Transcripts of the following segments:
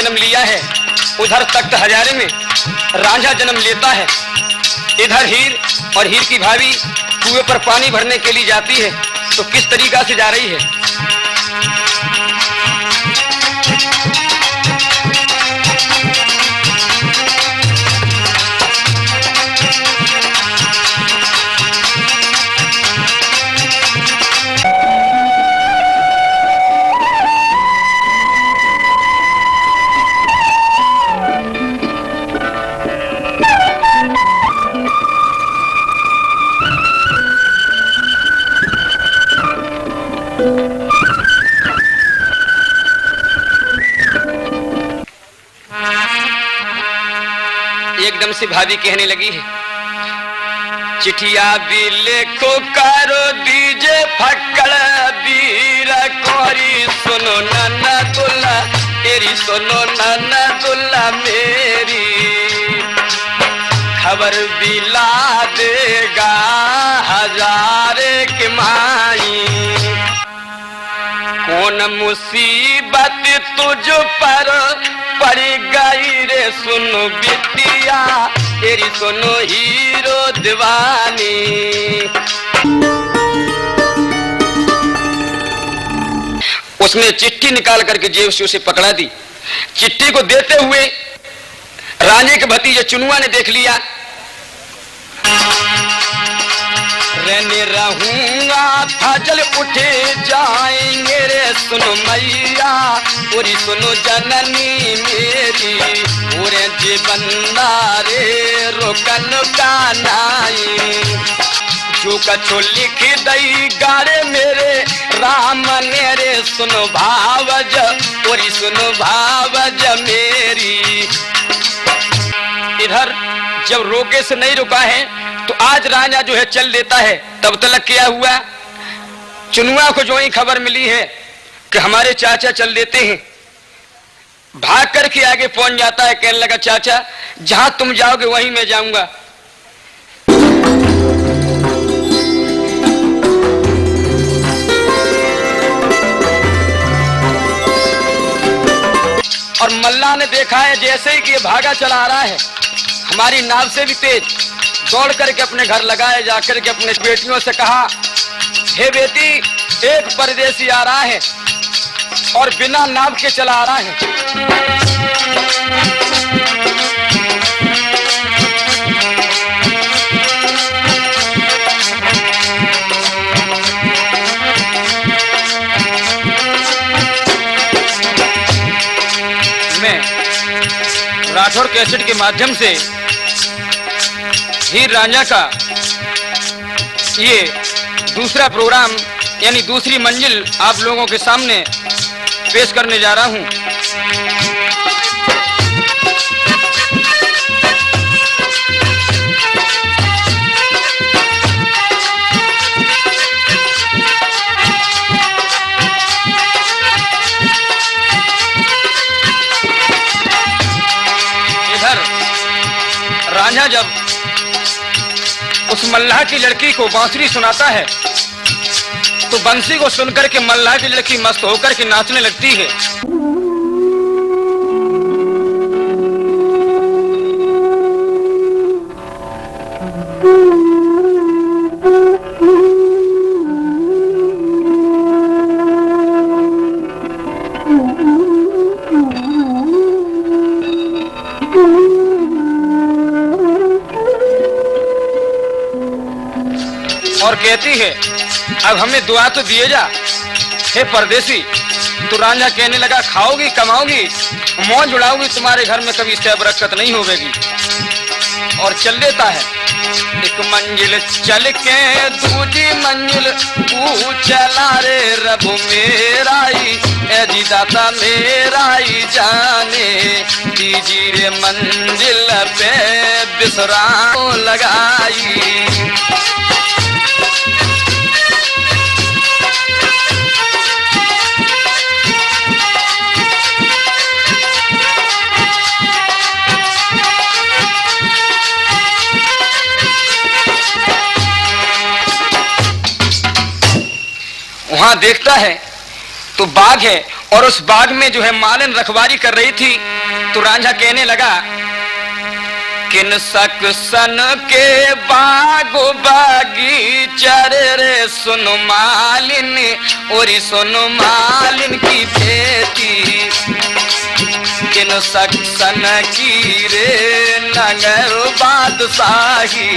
जन्म लिया है, उधर तख्त हजारे में रांझा जन्म लेता है। इधर हीर और हीर की भाभी कुएं पर पानी भरने के लिए जाती है, तो किस तरीका से जा रही है। एकदम से भाभी कहने लगी है, चिठिया भी लिखो करो दीजे फक्कड़ बीर कोरी, सुनो नन्नदुल्ला तेरी, सुनो नन्नदुल्ला मेरी, खबर भी ला देगा हजारे के माई, कौन मुसीबत तुझ पर पड़ गई रे, सुनो बिटिया तेरी, सुनो हीरो दीवानी। उसने चिट्ठी निकाल करके जेब से उसे पकड़ा दी। चिट्ठी को देते हुए राजे के भतीजे चुनुआ ने देख लिया। रहने रहूंगा फजल उठे जाएंगे रे, सुनो मैया पूरी, सुनो जननी मेरी, पूरे जीवन रे रोकन का नाई, जो कछो लिख दई गारे मेरे राम ने रे, सुनो भावज पूरी, सुनो भावज मेरी। इधर जब रोके से नहीं रुका है तो आज राजा जो है चल देता है। तब तक क्या हुआ, चुनुआ को जो ही खबर मिली है कि हमारे चाचा चल देते हैं, भाग करके आगे पहुंच जाता है। कहने लगा, चाचा जहां तुम जाओगे वहीं मैं जाऊंगा। और मल्ला ने देखा है जैसे ही कि ये भागा चला आ रहा है, हमारी नाव से भी तेज, दौड़ करके अपने घर लगाए, जाकर के अपने बेटियों से कहा, हे बेटी एक परदेसी आ रहा है और बिना नाव के चला आ रहा है। मैं राठौड़ कैसेट के माध्यम से हीर रांझा का ये दूसरा प्रोग्राम यानी दूसरी मंजिल आप लोगों के सामने पेश करने जा रहा हूं। इधर रांझा जब उस मल्लाह की लड़की को बांसुरी सुनाता है तो बंसी को सुनकर के मल्लाह की लड़की मस्त होकर के नाचने लगती है। और कहती है, अब हमें दुआ तो दिए जा हे परदेसी। तो रांझा कहने लगा, खाओगी कमाओगी मौज उड़ाओगी, तुम्हारे घर में कभी इससे बरकत नहीं होगी। और चल देता है। एक मंजिल चल के दूसरी मंजिल तू चला रे, रब मेराई ऐ दाता मेराई जाने दीजिए रे, मंजिल पे बिसराम लगाई। वहां देखता है तो बाग है और उस बाग में जो है मालन रखवारी कर रही थी। तो रांझा कहने लगा, किन सक सन के बागो बागीचा रे सुन मालिन, और सुन मालिन की बेटी, किन सक सन की रे नगर बादशाही।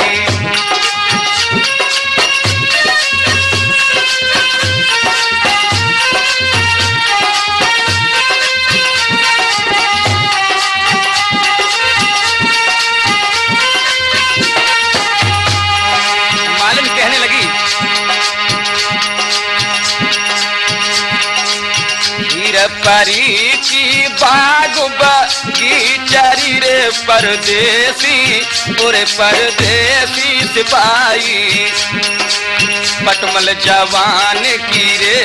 परी की बाग बगीचारी रे परदेसी, और परदेसी सिपाही, पटमल जवान की रे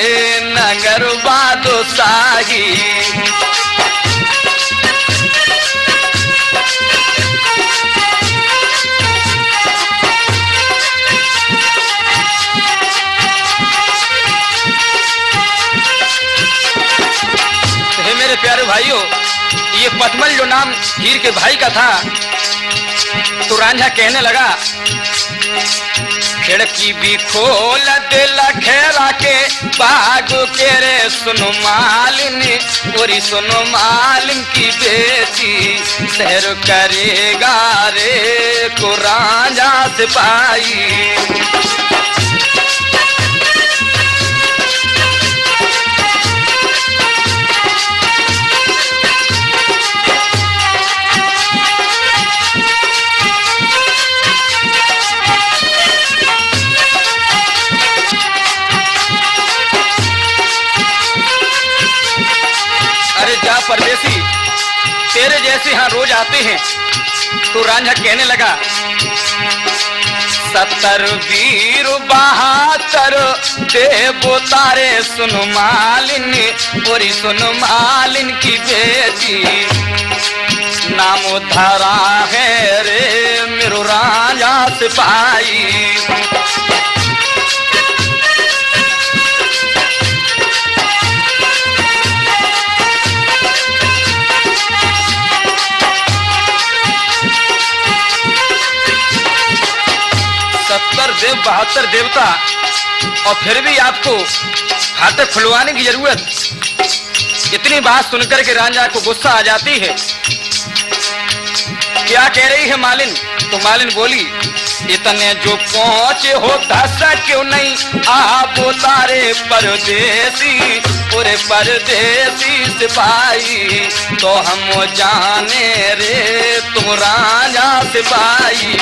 नगर बादशाही। प्यारे भाइयों, ये पटमल जो नाम हीर के भाई का था, तो रांझा कहने लगा, खिड़की भी खोल दिला खेरा के बाग के रे सुन मालिन, और सुन मालिन की बेटी, शहर करेगा रे को रांझा सिपाही। परदेसी तेरे जैसे यहाँ रोज आते हैं। तो रांझा कहने लगा, 70 वीर 72 देवो तारे सुन मालिन, और सुन मालिन की बेटी, नाम धरा है रे मेरो रांझा सिपाही। देव 72 देवता, और फिर भी आपको फाटक खुलवाने की जरूरत। इतनी बात सुनकर के रांझा को गुस्सा आ जाती है। क्या कह रही है मालिन? तो मालिन बोली, इतने जो पहुंचे हो धसा क्यों नहीं आप तारे परदेसी, और परदेसी सिपाही, तो हम जाने रे तुम रांझा सिपाही।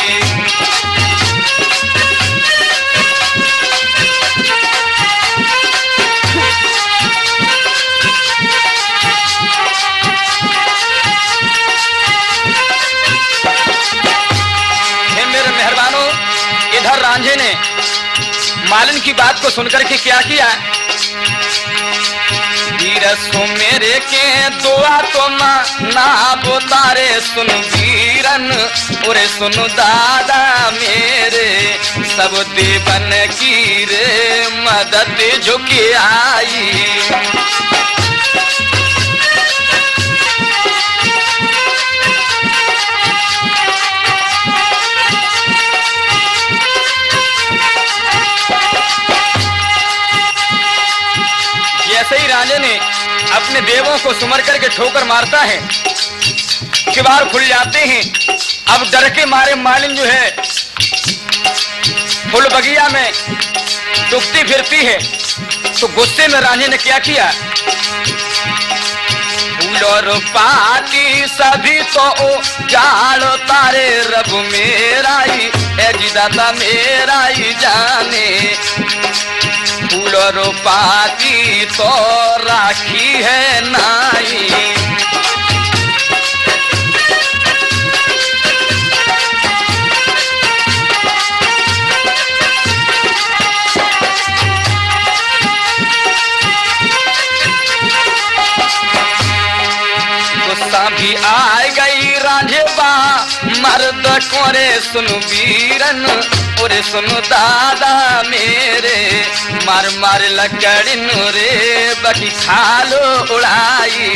इधर रांझे ने मालिन की बात को सुनकर के क्या किया, वीरसो मेरे के दुआ तो ना बोतारे सुन वीरन, और सुन दादा मेरे, सब देवन की रे मदद झुकी आई। जैसे ही रांझे ने अपने देवों को सुमर करके ठोकर मारता है, किवाड़ खुल जाते हैं। अब डर के मारे मालिन जो है फुल बगिया में डूबती फिरती है। तो गुस्से में रांझे ने क्या किया, और पाती सभी तो जाड़ो तारे रब मेरा ही दाता मेरा ही जाने, फूलों पाती तो राखी है नाई। भी आ गई रांझे बा मर्द कोरे सुन वीरन, और सुन दादा मेरे, मार मार लकड़ी रे बकी खालो उड़ाई।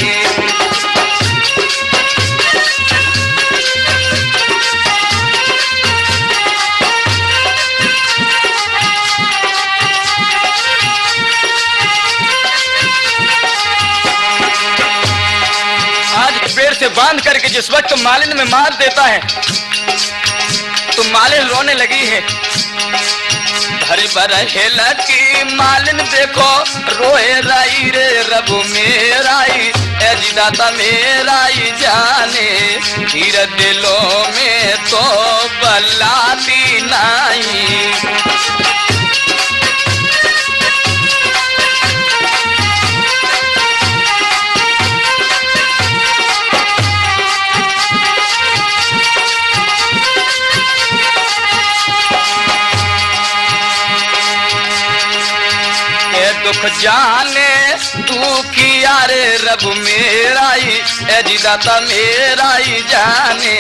बांध करके जिस वक्त मालिन में मार देता है तो मालिन रोने लगी है। हर बरहे लगी मालिन देखो रोए राई रे रब मेराई ऐ दाता मेराई जाने धीर दिलों में तो बलाती नहीं। दुख जाने तू किया रे रब मेराई ऐ दाता मेराई जाने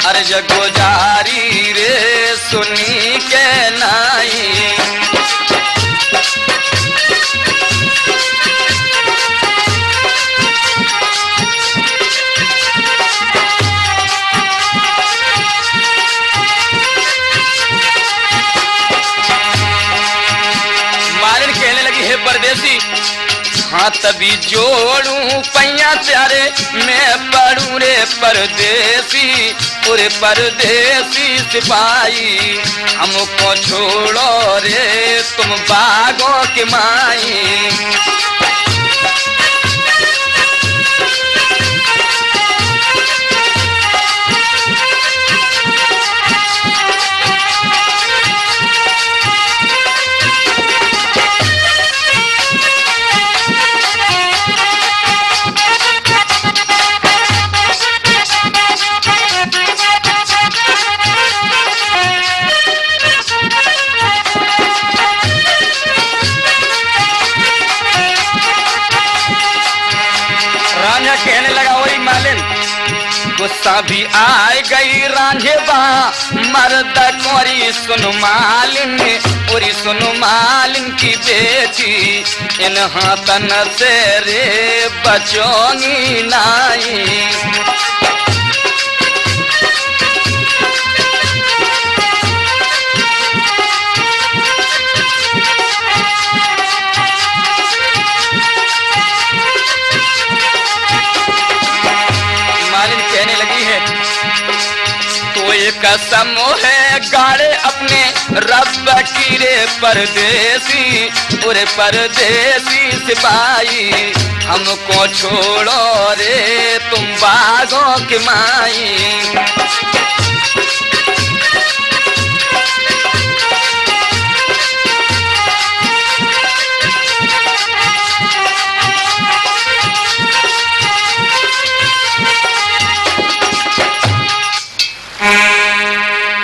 अरे जगो जारी रे सुनी के नाई। परदेसी हाँ तभी जोड़ू पैया प्यारे मैं पढ़ू रे परदेसी पूरे परदेसी सिपाही हमको छोड़ो रे तुम बागों के माई। कहने लगा वही मालिन गुस्सा भी आए गई रांझे बा मर्द कोरी सुन मालिन और सुन मालिन की बेटी इन हाथन से रे बचोंगी नाई। कसम है गाड़े अपने रब की रे परदेसी पूरे परदेसी सिपाही हमको छोड़ो रे तुम बागों की माई।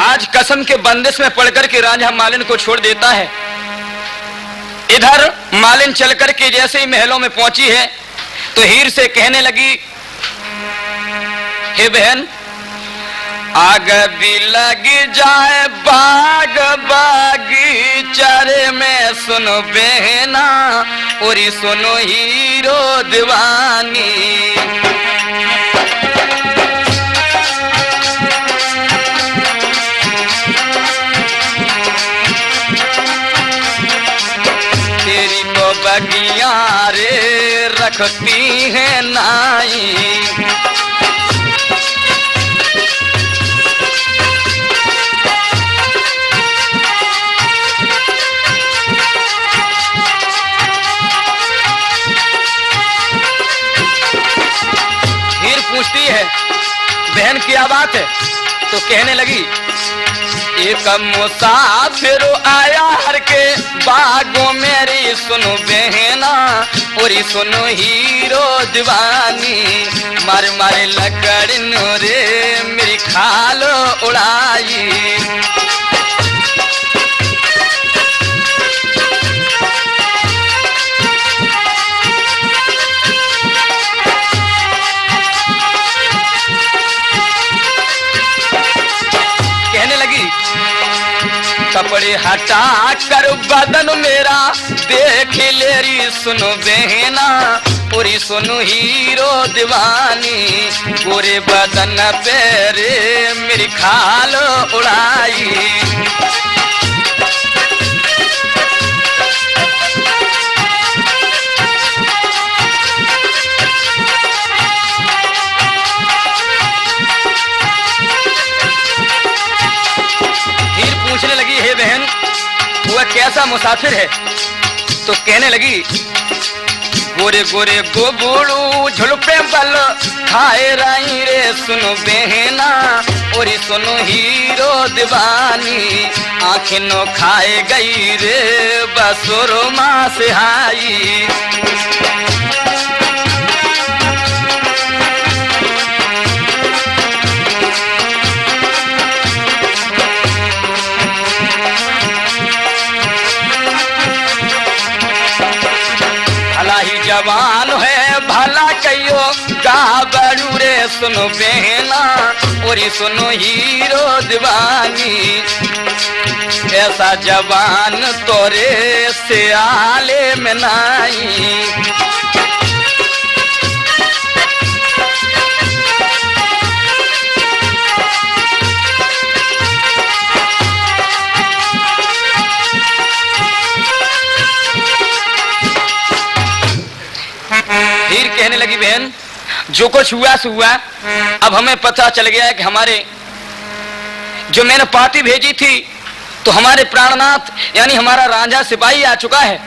आज कसम के बंदिश में पड़कर के रांझा मालिन को छोड़ देता है। इधर मालिन चलकर के जैसे ही महलों में पहुंची है तो हीर से कहने लगी हे बहन आग भी लग जाए बाग बागीचारे में सुनो बहना और सुनो हीरो दीवानी। बगिया रे रखती है नाई। हीर पूछती है बहन क्या बात है तो कहने लगी एक मुसाफिर आया हर के बागों मेरी सुनो बहना और सुनो हीरो दीवानी मार मारे लकड़न रे मेरी खाल उड़ाई। कपड़े हटा कर बदन मेरा देख लेरी सुनो बहना पूरी सुनो हीरो दीवानी पूरे बदन पे रे मेरी खाल उड़ाई। ऐसा मुसाफिर है। तो कहने लगी, गोरे गोरे गोबड़ू झुलपे बल खाए राई रे सुनो बहना, और सुनो हीरो दीवानी आंखें नो खाए गई रे बसुरो माँ से हाई। जवान है भला कहियो गाबड़ू रे सुनो बहना, और सुनो हीरो दीवानी ऐसा जवान तोरे से आले में नाई। फिर कहने लगी, बहन जो कुछ हुआ सो हुआ, अब हमें पता चल गया है कि हमारे जो मैंने पार्टी भेजी थी तो हमारे प्राणनाथ यानी हमारा रांझा सिपाही आ चुका है।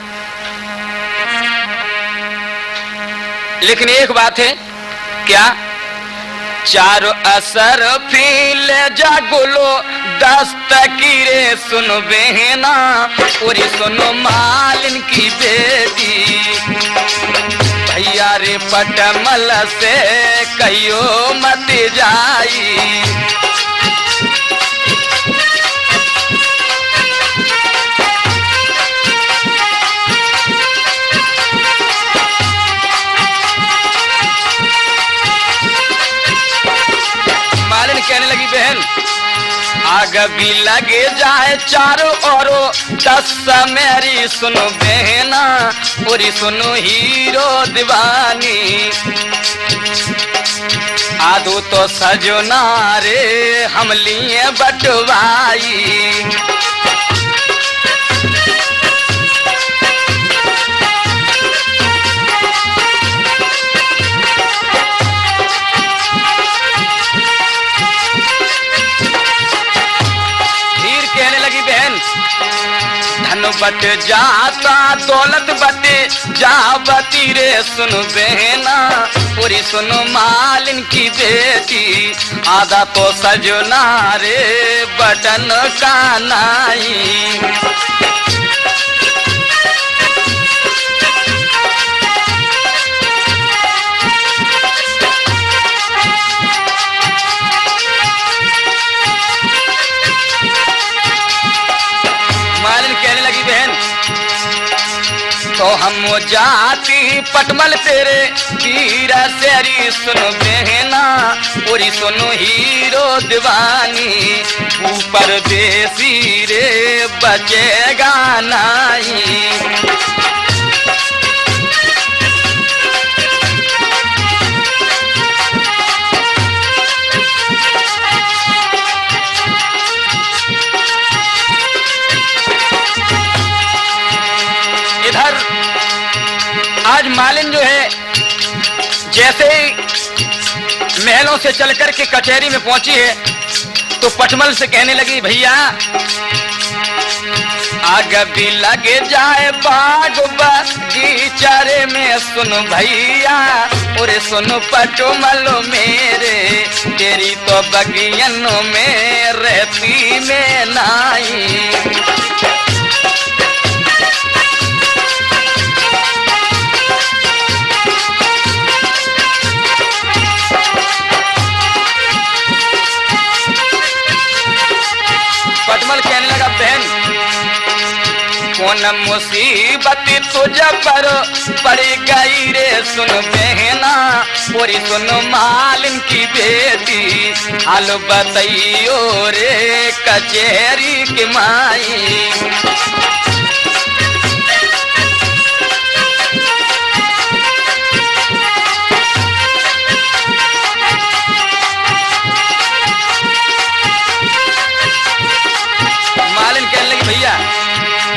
लेकिन एक बात है, क्या? चारों असर फील जागुलो दस्तकीरे सुनो बहना, और सुनो मालिन की बेटी भैया रे पटमल से कहियो मत जाई। मालिन कहने लगी, बहन आग भी लगे जाए चारों ओरों दस मेरी सुनो बहना, और सुनो हीरो दीवानी आदू तो सजना रे हम लिए बटवाई। बट जाता दौलत बटे जावती रे सुनो बहना, और सुनो मालिन की बेटी आधा तो सजना रे बटन का नाई। मालिन कहने लगी, बहन तो हम जाती पटमल तेरे हीरा सेरी सुनो बहना, और सुनो हीरो दीवानी ऊपर देसी रे बचेगा नाई। इधर आज मालिन जो है जैसे ही महलों से चलकर के कचहरी में पहुंची है तो पटमल से कहने लगी, भैया आग भी लगे जाए बाग बगीचारे में सुनो भैया, और सुनो पटमलो मेरे तेरी तो बगियनों में रहती में नाई। पटमल कहने लगा, बहन कौन मुसीबत तुझ पर पड़ गई रे सुनो बहना, और सुनो मालिन की बेटी हाल बताइयो रे कचहरी की माई। मालिन कहने लगी, भैया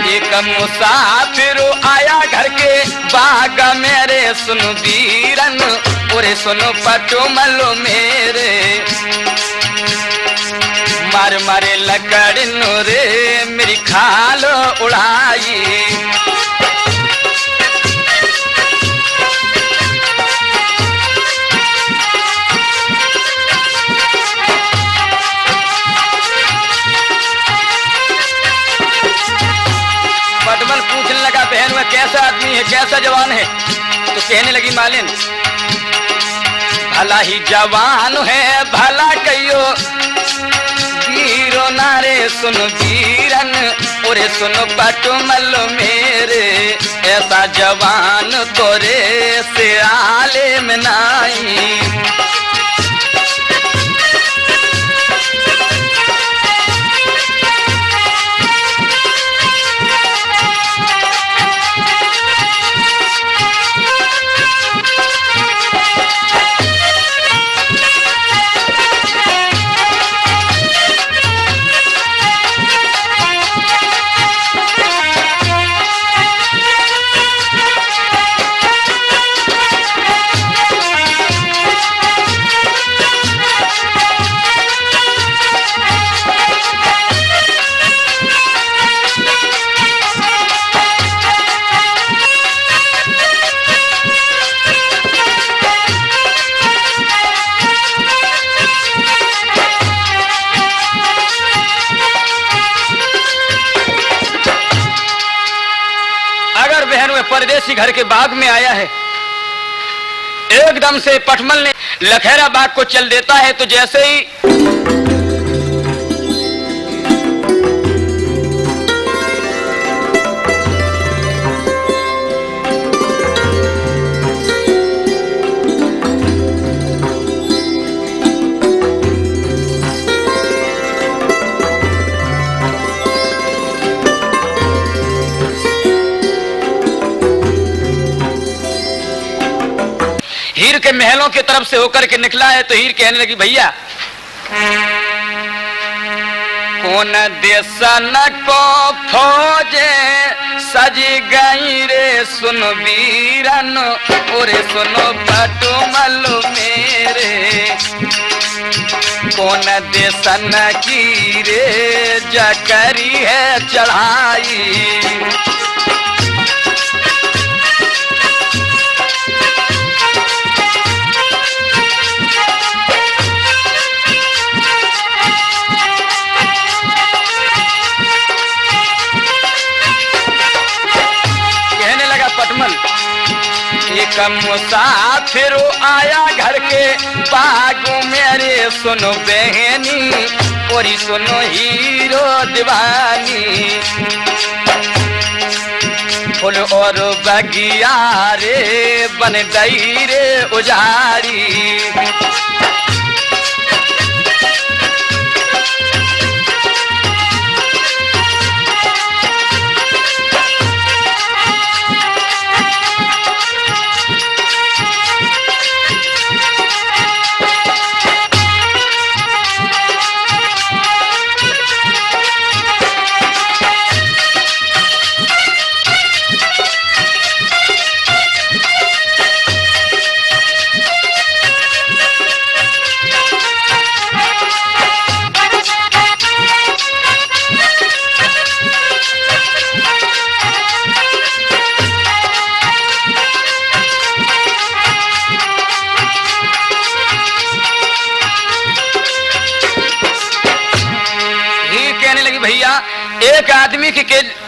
एक मुसाफिर आया घर के बाग मेरे सुनो वीरन, और सुनो पटमलो मेरे मार मारे लकड़िन रे मेरी खाल उड़ाई। पटमल पूछने लगा बहन वह कैसा आदमी है, कैसा जवान है? तो कहने लगी मालिन भला ही जवान है भला कहियो वीरो नारे सुन वीरन ओरे सुन पटमल मेरे ऐसा जवान तोरे से आले में नाई। परदेसी घर के बाग में आया है, एकदम से पटमल ने लखेरा बाग को चल देता है तो जैसे ही हीर के महलों की तरफ से होकर के निकला है तो हीर कहने लगी भैया कौन देशन को फौजे सजी गई रे सुन वीरन ओरे सुनो पटमल मेरे कौन देशन की रे जकरी है चढ़ाई। एक मुसाफिर आया घर के बागों मेरे सुनो बहनी और सुनो हीरो दीवानी फूल और बगिया रे बन गई रे उजारी।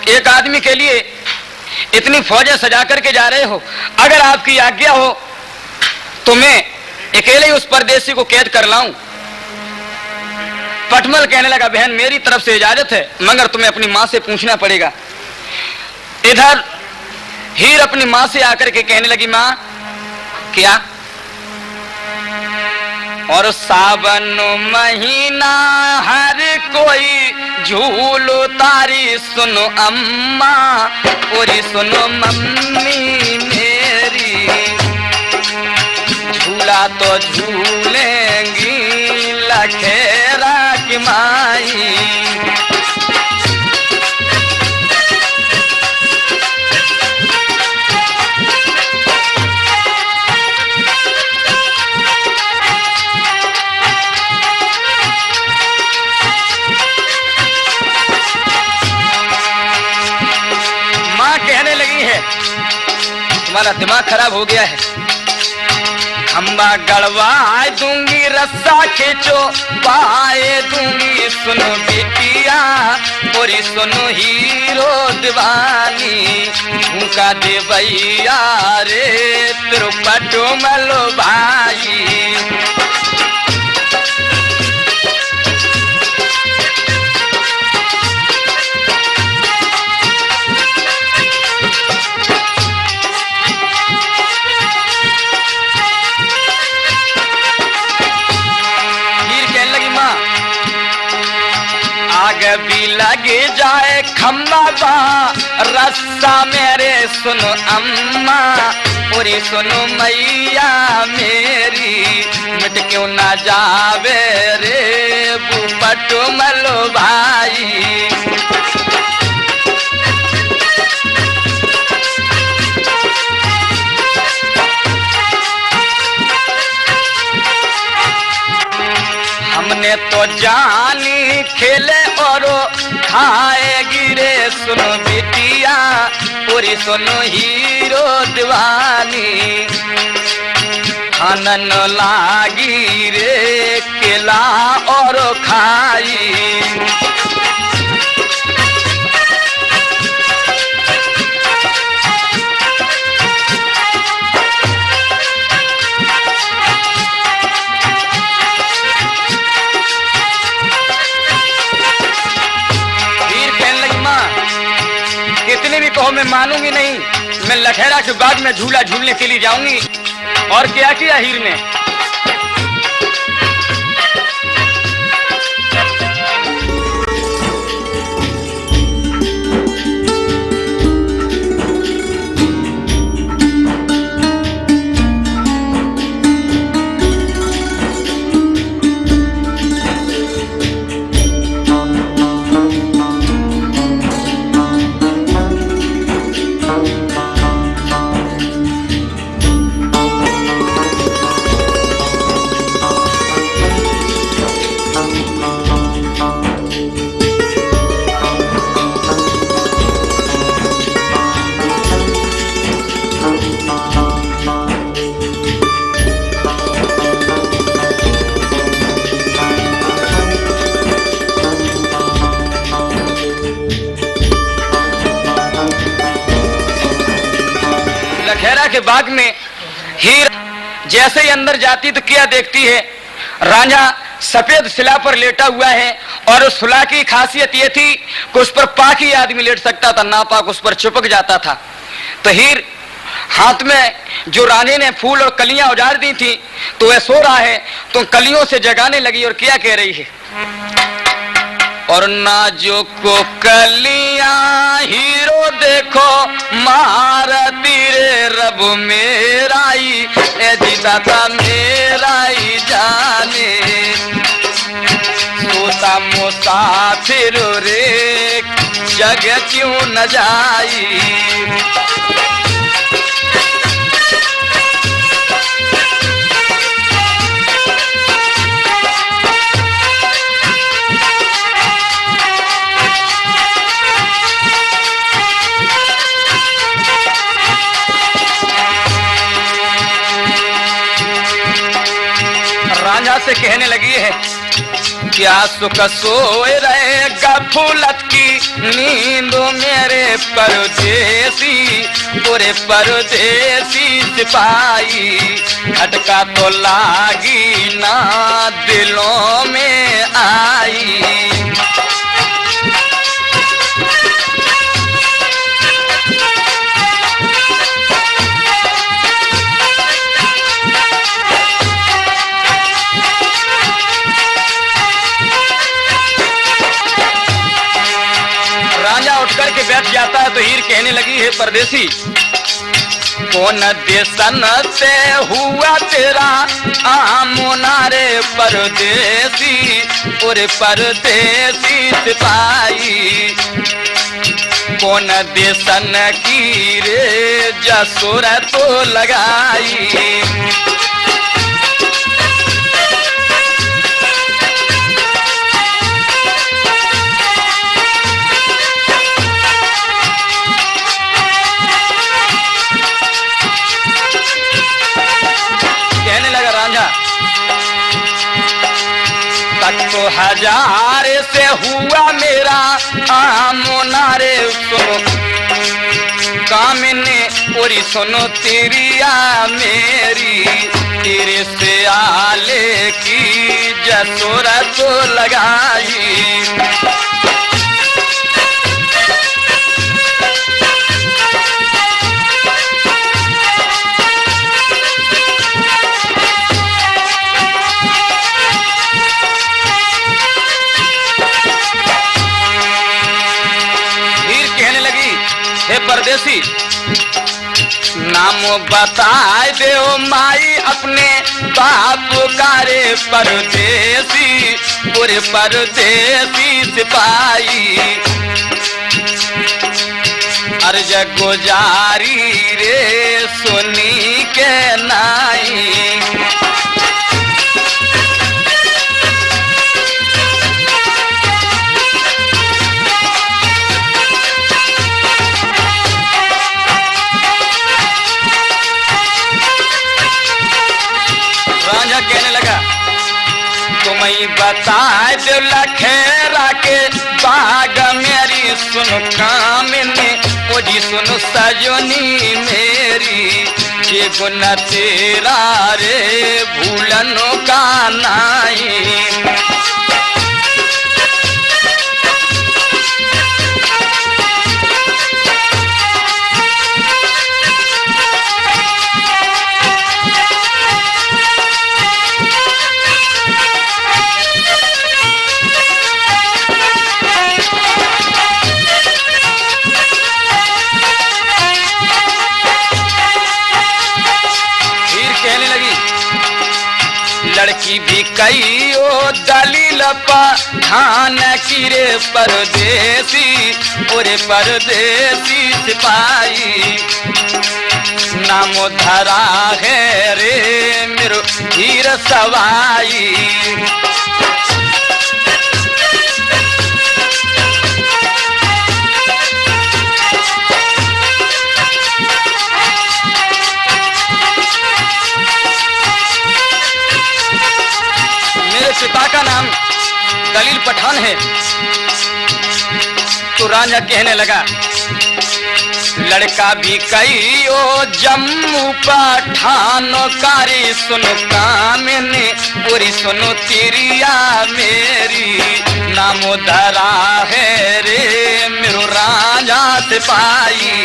एक आदमी के लिए इतनी फौजें सजा करके जा रहे हो, अगर आपकी आज्ञा हो तो मैं अकेले ही उस परदेसी को कैद कर लाऊं। पटमल कहने लगा बहन मेरी तरफ से इजाजत है मगर तुम्हें अपनी मां से पूछना पड़ेगा। इधर हीर अपनी मां से आकर के कहने लगी मां क्या? और सावन महीना हर कोई झूलो तारी सुनो अम्मा और सुनो मम्मी मेरी झूला तो झूलेंगी लखेरा की माई। तुम्हारा दिमाग खराब हो गया है। खम्बा गड़वा दूंगी, रस्सा खींचो पाए दूंगी, सुनो बेटिया मोरी सुनो हीरो दीवानी, झुमका दे भैया रे तेरो पटो मलो भाई। भी लगे जाए खम्बा बा रस्सा मेरे सुनो अम्मा, और सुनो मैया मेरी, मिट क्यों ना जावे रे बुपटो मलो भाई। हमने तो जानी खेले और खाएगी रे सुनो बेटिया, पूरी सुनो हीरो दीवानी, खानन लागी रे केला और खाई। कितने भी कहो मैं मानूंगी नहीं, मैं लखेड़ा के बाद में झूला झूलने के लिए जाऊंगी। और क्या किया हीर ने? लखेड़ा के बाग में हीर जैसे ही अंदर जाती तो क्या देखती है? रांझा सफेद शिला पर लेटा हुआ है, और उस शिला की खासियत ये थी कि उस पर पाक ही आदमी लेट सकता था, नापाक उस पर चिपक जाता था। तो हीर हाथ में जो रानी ने फूल और कलियां उजाड़ दी थी, तो वह सो रहा है, तो कलियों से जगाने लगी और क्या कह रही है? और नाजो को कलियां हीरो देखो मारती रे रब मेराई, ए दाता मेराई जाने, सोता मुसाफिर रे जग क्यों न जाई। रांझा से कहने लगी है, क्या सुख सोए रहेगा फूलत की नींदों मेरे परदेसी, पूरे परदेसी सिपाही, खटका तो लागी ना दिलों में आई। करके बैठ जाता है तो हीर कहने लगी है, परदेसी कौन देसन से हुआ तेरा आमोना रे परदेसी, और परदेसी सिपाही, कौन देसन की रे जसुर तो लगाई। बाजार से हुआ मेरा आमोनारे सुनो कामिनी पूरी सुनो तेरिया मेरी तेरे से आले की जसोरा तो लगाई। परदेसी नाम बताए दे माई अपने बाप कारे परदेसी पूरे परदेसी सिपाही अर्ज गुजारी रे सुनी के नाई। कहने लगा तुम्हें बता दो लखेरा के बाग मेरी सुन कामिनी ओजी सुन सजनी मेरी ये गुण तेरा रे भूलनो का नाई। लड़की भी कई ओ दलील पठान की रे परदेसी पूरे परदेसी सिपाही नाम धरा है रे मेरो हीर सवाई। पिता का नाम दलील पठान है। तो रांझा कहने लगा लड़का भी कई ओ जम्मू पठान कारी सुन कामिनी पूरी सुनो तिरिया मेरी नाम धरा है रे मेरो राजा सिपाही।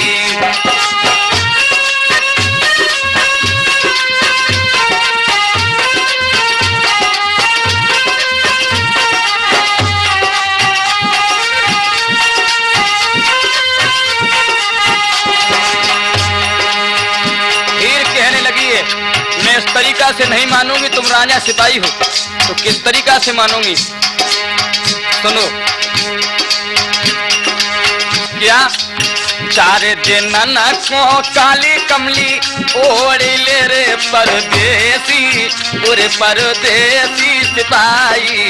मैं इस तरीका से नहीं मानूंगी तुम राजा सिपाही हो तो किस तरीका से मानूंगी सुनो क्या चार दिन को काली कमली ओढ़ी ले रे परदेसी पूरे परदेसी सिपाही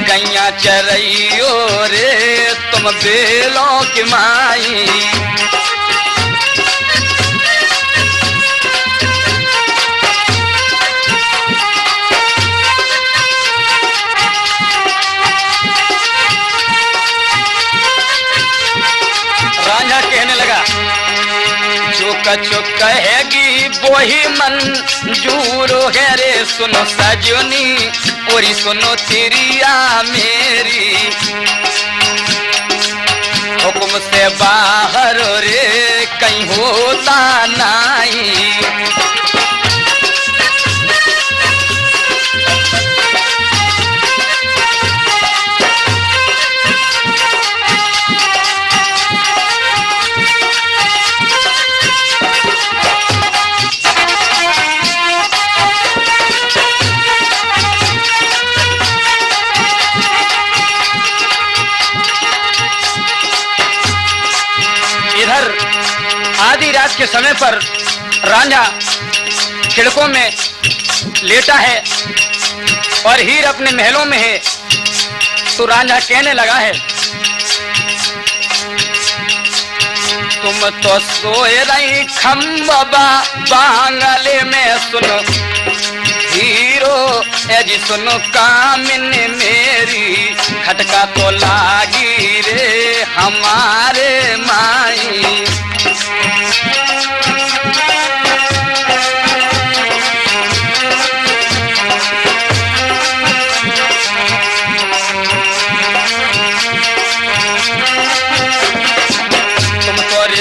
गैया चरइयो रे तुम बेलों की माई। कहने लगा जो कछु कहेगी वो ही मंजूर है रे सुनो सजनी और सुनो तिरिया मेरी हुक्म से बाहर रे कहीं होता नहीं। आधी रात के समय पर रांझा खिड़कों में लेटा है और हीर अपने महलों में है। तो रांझा कहने लगा है तुम तो सोए रही खम्बा बांगले में सुनो हीर तो ए जी सुनो कामिन मेरी, खटका तो लागी रे हमारे माई।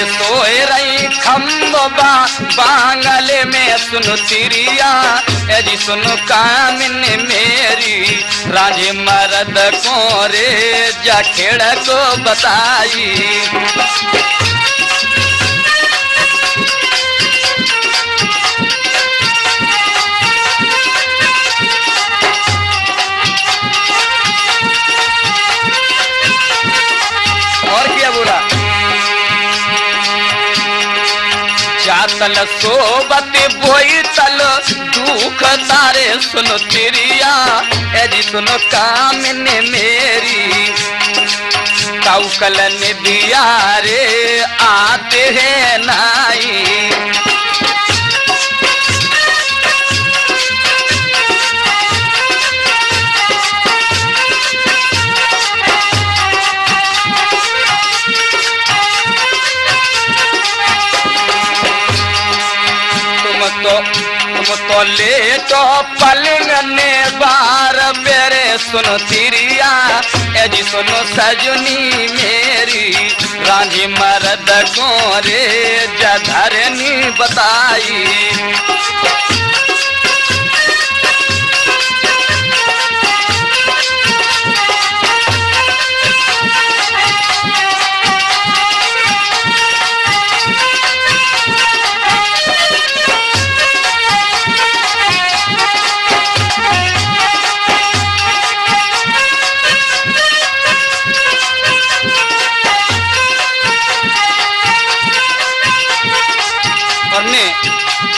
सोए रही खम्बा बांगले में सुनो तिरिया, ए जी सुनो कामिन मेरी, राजे मर्द को रे जाखेड़ को बताई। और क्या बोला, जातल सोबत बोई तल दुख तारे सुनो तिरिया, ए जी सुनो कामिन मेरी, काउकल निदिया रे आते हैं नाई। तुम तो ले तो पलंग ने बार बेरे सुनो तिरिया, ए जी सुनो सजनी मेरी, रांझी मर्द को रे जधरनी बताई।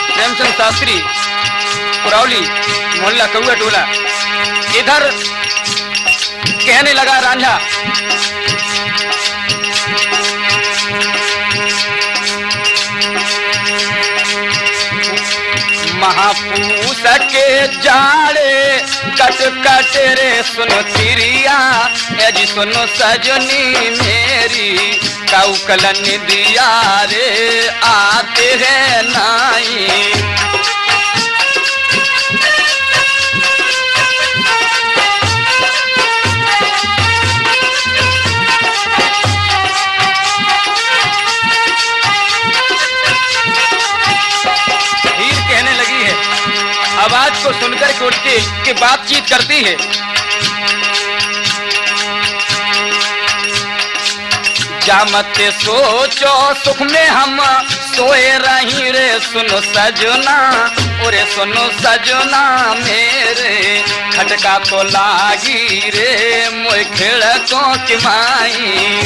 प्रेमचंद शास्त्री कुरावली मोहल्ला कौआ टोला, इधर कहने लगा रांझा, महापूस के जाड़े कट कट रे सुनो तिरिया, ए जी सुनो सजनी मेरी, काउकल निदिया रे आते हैं नाई। हीर कहने लगी है, आवाज को सुनकर के उठ के बातचीत करती है। जा मत सोचो सुख में हम सोए रही रे सुनो सजना, ओरे सुनो सजना मेरे, खटका तो लागी रे मोय खिड़कों की माई।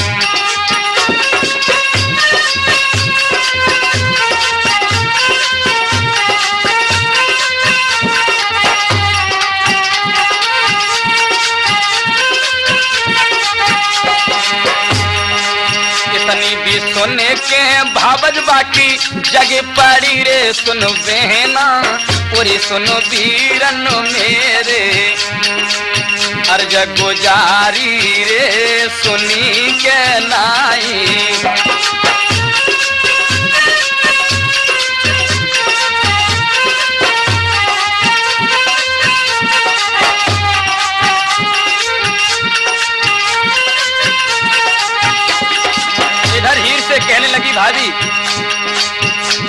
भी सोने के भावज बाकी जगे पड़ी रे सुनो बहना, पूरी सुनो वीरन मेरे, अर्ज गुजारी रे सुनी के नाई। कहने लगी भाभी,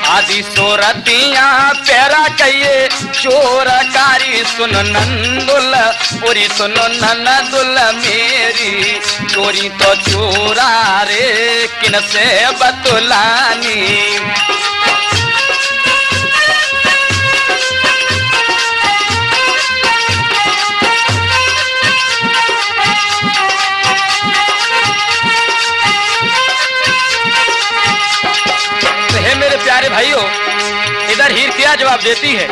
आदि सोरतिया पैरा कहिए चोरकारी सुन नंदुल, पूरी सुनो ननदुल मेरी, चोरी तो चोरा रे किन से बतुलानी। प्यारे भाइयों, इधर हीर क्या जवाब देती है,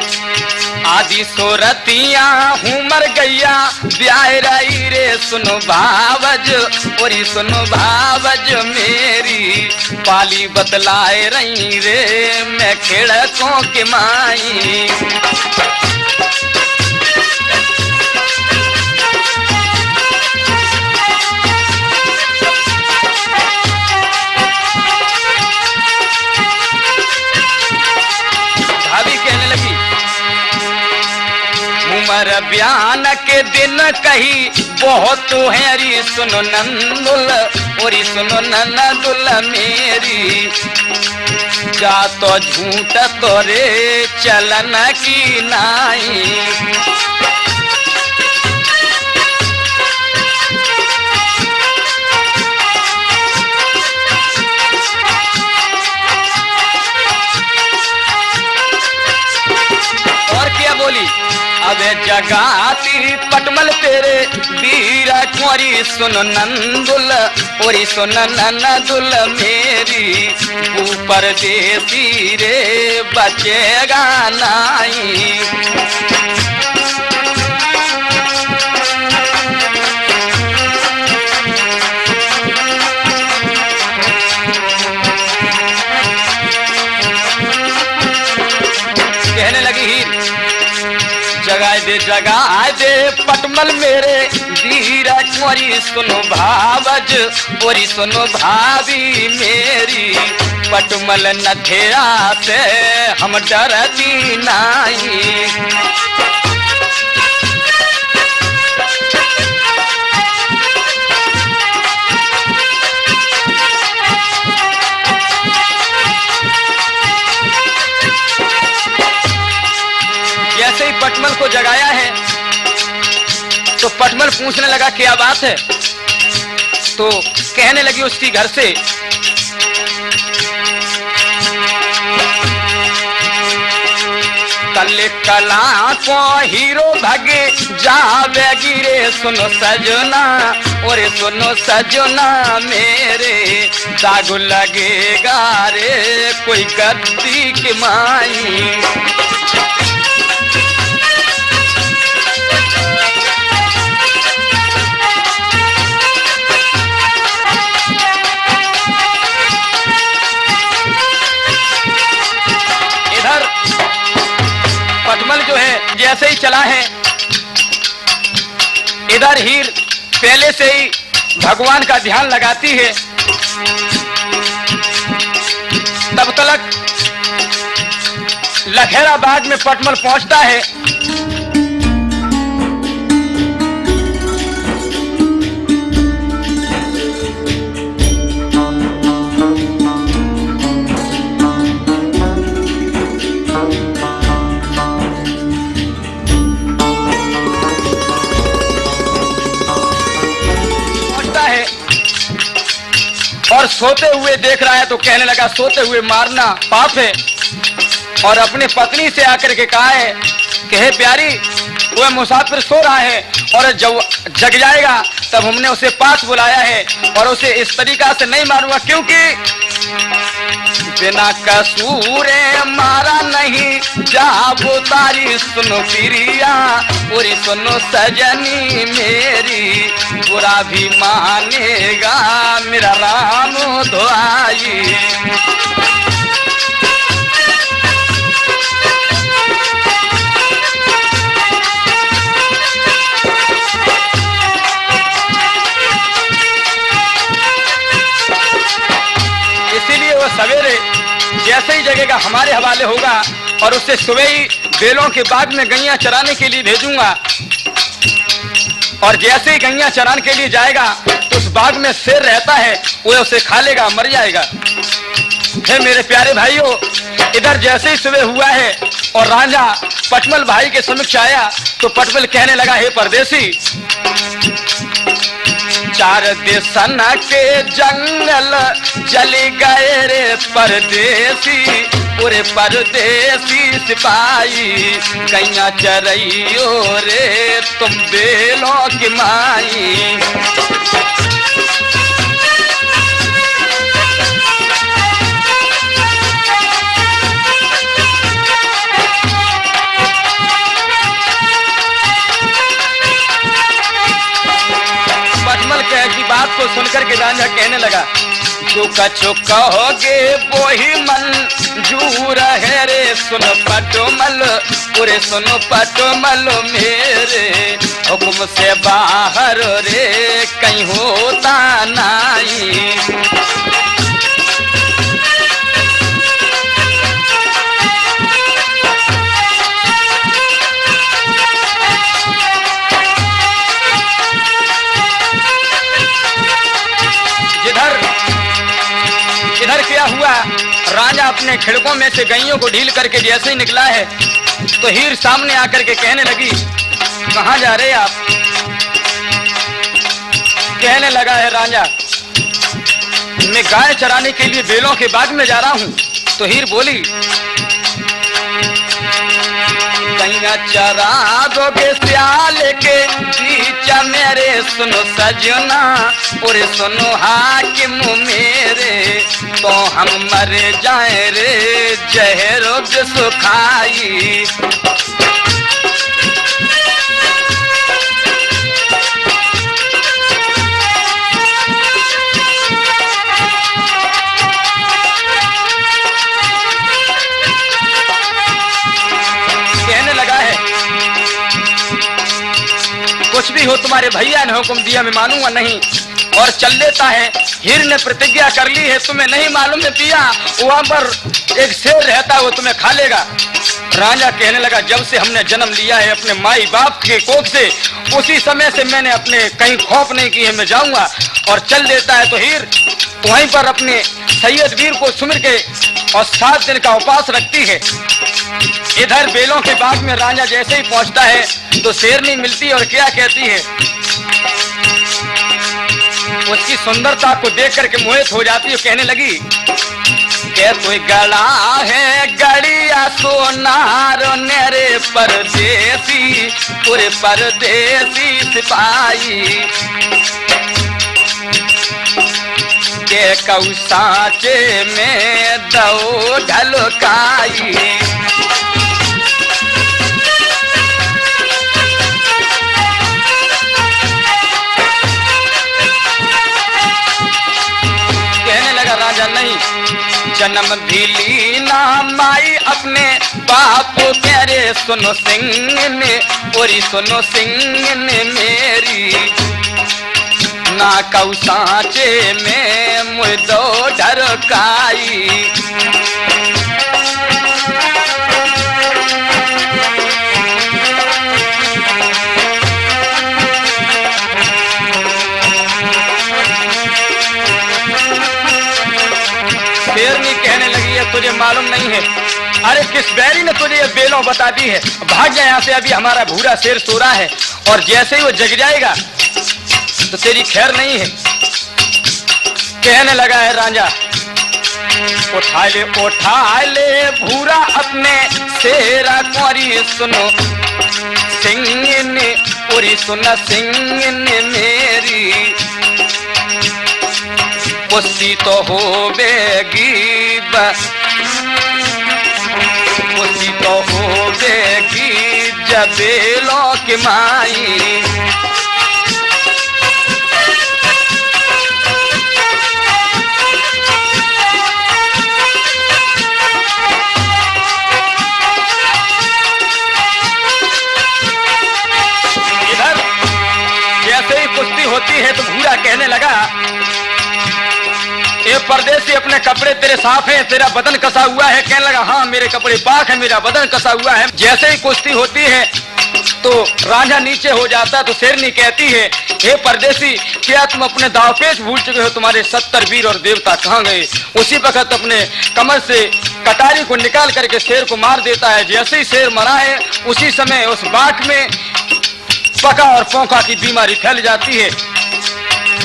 आदि सोरतिया हूँ मर गैया ब्याह रही रे सुनो भावज, पूरी सुनो भावज मेरी, पाली बतलाए रही रे मैं खिड़कों की माई। पर बयान के दिन कही बहुत हैरी सुनो नंदुल और सुनो नंदुल मेरी जा तो झूठ तोरे चलन की नाई। और क्या बोली अबे जगाती पटमल तेरे वीरा कुंवरी सुन नंदुल और सुन नंदुल मेरी ऊपर देसी रे बचेगा नाई। कहने लगी हीर जगाए दे पटमल मेरे वीरा कुंवरी सुनो भावज और सुनो भाभी मेरी पटमल नथेरा से हम डरती नाई। जैसे ही पटमल को जगाया है तो पटमल पूछने लगा क्या बात है। तो कहने लगी उसकी घर से कल कला को हीरो भगे जावे गिरे सुनो सजना और सुनो सजना मेरे दाग लगेगा रे कोई गद्दी की माई। पटमल जो है जैसे ही चला है इधर हीर पहले से ही भगवान का ध्यान लगाती है। तब तक लखेराबाद में पटमल पहुंचता है। और सोते हुए देख रहा है तो कहने लगा सोते हुए मारना पाप है। और अपने पत्नी से आकर के कहा है कि हे प्यारी वह मुसाफिर सो रहा है और जब जग जाएगा तब हमने उसे पास बुलाया है और उसे इस तरीका से नहीं मारूंगा क्योंकि बिना कसूरे मारा नहीं जाबो तारी सुनो प्रिया और सुनो सजनी मेरी बुरा भी मानेगा मेरा राम दुआई। इसीलिए वो सवेरे जैसे ही जगेगा हमारे हवाले होगा और उससे सुबह ही बेलों के बाग में गैया चराने के लिए भेजूंगा। और जैसे ही गैया चराने के लिए जाएगा तो उस बाग में शेर रहता है वो उसे खा लेगा मर जाएगा। हे मेरे प्यारे भाइयों इधर जैसे ही सुबह हुआ है और राजा पटमल भाई के समक्ष आया तो पटमल कहने लगा हे परदेसी चार देशन के जंगल जली गए रे परदेसी पूरे परदेसी सिपाही कैया चरइयो रे तुम बेलों की माई। की बात को सुनकर के राजा कहने लगा जो कछु कहोगे वो ही मंजूर है रे सुन पटमल पूरे सुनो पटमल मेरे हुक्म से बाहर रे कहीं होता नहीं। इधर क्या हुआ, राजा अपने खिड़कों में से गैयों को ढील करके जैसे ही निकला है तो हीर सामने आकर के कहने लगी, कहाँ जा रहे आप? कहने लगा है राजा, मैं गाय चराने के लिए बेलों के बाग में जा रहा हूँ। तो हीर बोली, गैया चरा दोगे सियाल के बीच मेरे, सुनो सजना और सुनो हाकिम मेरे, तो हम मर जाए रे जहरो सुखाई। कुछ भी हो, तुम्हारे भैया ने हुक्म दिया, मैं मानूंगा नहीं। और चल लेता है। हीर ने प्रतिज्ञा कर ली है, तुम्हें नहीं मालूम है पिया, वहां पर एक शेर रहता है, वो तुम्हें खा लेगा। राजा कहने लगा, जब से हमने जन्म लिया है अपने माई बाप के कोख से, उसी समय से मैंने अपने कहीं खौफ नहीं की है, मैं जाऊंगा। और चल देता है। तो हीर वहीं पर अपने सैयद वीर को सुमिर के और 7 दिन का उपवास रखती है। इधर बेलों के बाग में राजा जैसे ही पहुंचता है तो शेरनी मिलती और क्या कहती है, उसकी सुंदरता को देख करके मोहित हो जाती है। कहने लगी, के कोई गड़ा है गड़िया सोनार नेरे परदेसी, पूरे परदेसी सिपाही, के कऊ सांचे में दो ढलकाई। कहने लगा राजा, नहीं, जन्म भी ली ना माई अपने बाप मेरे, सुनो सिंह ने और सुनो सिंह ने मेरी, ना कऊ सांचे में मुझो ढरकाई। शेरनी कहने लगी है, तुझे मालूम नहीं है, अरे किस बैरी ने तुझे ये बेलों बता दी है, भाग जा यहाँ से, अभी हमारा भूरा शेर सो रहा है और जैसे ही वो जग जाएगा तो तेरी खैर नहीं है। कहने लगा है राजा, उठा ले भूरा अपने शेरा कोरी, सुनो सिंह ने और सुना सिंह ने मेरी, उसी तो होवेगी उसी तो होवेगी जबेलों की माई। कुश्ती होती है तो भूरा कहने लगा, ये परदेसी अपने कपड़े तेरे साफ हैं, तेरा बदन कसा हुआ है। कहने लगा, हाँ मेरे कपड़े पाक है, मेरा बदन कसा हुआ है। जैसे ही कुश्ती होती है तो राजा नीचे हो जाता, तो शेरनी कहती है, हे परदेसी, क्या तुम अपने दावपेच भूल चुके हो? तुम्हारे 70 वीर और देवता कहाँ गए? उसी वक्त अपने कमर से कटारी को निकाल करके शेर को मार देता है। जैसे ही शेर मरा है उसी समय उस बाट में पका और पोंका की बीमारी फैल जाती है।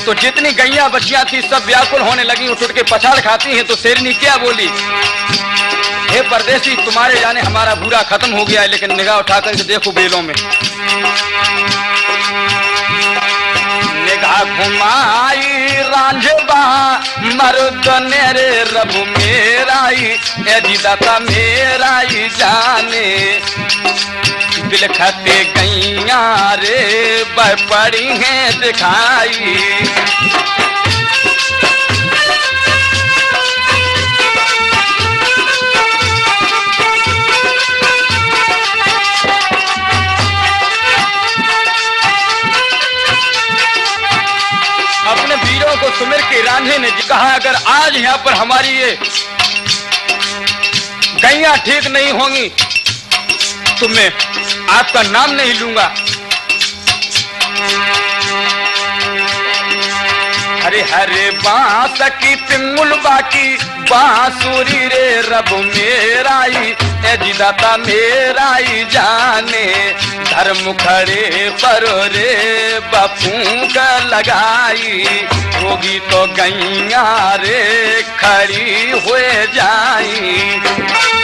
तो जितनी गैया बच्चियां थी सब व्याकुल होने लगी, उठ के पछाड़ खाती हैं। तो शेरनी क्या बोली, हे परदेसी, तुम्हारे जाने हमारा बुरा खत्म हो गया है, लेकिन निगाह उठा करके देखो बेलों में। निगाह घुमाई रांझबा मर्द नेरे रबु मेराई, एदी दाता मेराई जाने, बिलखते गैया रे पड़ी हैं दिखाई। अपने वीरों को सुमिर के रांझे ने कहा, अगर आज यहाँ पर हमारी ये गैया ठीक नहीं होंगी तो मैं आपका नाम नहीं लूंगा। हरे हरे बांस की पिंगुल बाकी बांसुरी रे रब मेराई ए जिदाता मेराई जाने धर्म खड़े पर रे बफूक लगाई होगी तो गैया रे खड़ी हुए जाई।